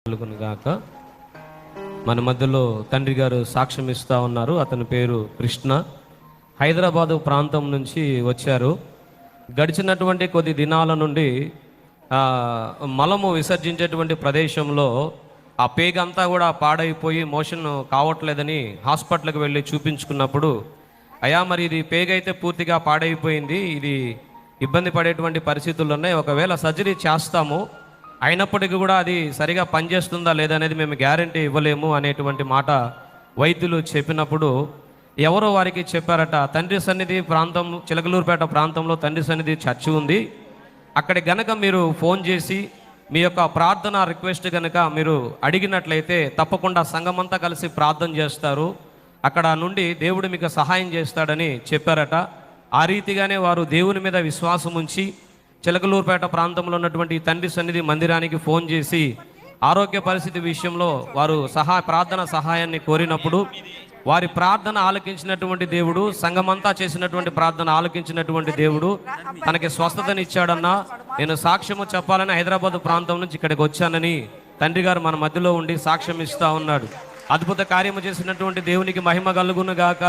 గాక. మన మధ్యలో తండ్రి గారు సాక్ష్యం ఇస్తూ ఉన్నారు. అతని పేరు కృష్ణ. హైదరాబాదు ప్రాంతం నుంచి వచ్చారు. గడిచినటువంటి కొద్ది దినాల నుండి మలము విసర్జించేటువంటి ప్రదేశంలో ఆ పేగ అంతా కూడా పాడైపోయి మోషన్ కావట్లేదని హాస్పిటల్కి వెళ్ళి చూపించుకున్నప్పుడు, అయ్యా మరి ఇది పేగ అయితే పూర్తిగా పాడైపోయింది, ఇది ఇబ్బంది పడేటువంటి పరిస్థితులు ఉన్నాయి, ఒకవేళ సర్జరీ చేస్తాము, అయినప్పటికీ కూడా అది సరిగా పనిచేస్తుందా లేదా అనేది మేము గ్యారంటీ ఇవ్వలేము అనేటువంటి మాట వైద్యులు చెప్పినప్పుడు, ఎవరో వారికి చెప్పారట, తండ్రి సన్నిధి ప్రాంతం, చిలకలూరుపేట ప్రాంతంలో తండ్రి సన్నిధి చర్చి ఉంది, అక్కడి గనక మీరు ఫోన్ చేసి మీ యొక్క ప్రార్థన రిక్వెస్ట్ కనుక మీరు అడిగినట్లయితే తప్పకుండా సంఘమంతా కలిసి ప్రార్థన చేస్తారు, అక్కడ నుండి దేవుడు మీకు సహాయం చేస్తాడని చెప్పారట. ఆ రీతిగానే వారు దేవుని మీద విశ్వాసం ఉంచి చిలకలూరుపేట ప్రాంతంలో ఉన్నటువంటి తండ్రి సన్నిధి మందిరానికి ఫోన్ చేసి ఆరోగ్య పరిస్థితి విషయంలో వారు ప్రార్థన సహాయాన్ని కోరినప్పుడు, వారి ప్రార్థన ఆలకించినటువంటి దేవుడు, సంఘమంతా చేసినటువంటి ప్రార్థన ఆలకించినటువంటి దేవుడు తనకి స్వస్థతనిచ్చాడన్నా, నేను సాక్ష్యము చెప్పాలని హైదరాబాద్ ప్రాంతం నుంచి ఇక్కడికి వచ్చానని తండ్రి గారు మన మధ్యలో ఉండి సాక్ష్యం ఇస్తూ ఉన్నాడు. అద్భుత కార్యము చేసినటువంటి దేవునికి మహిమ కలుగును గాక.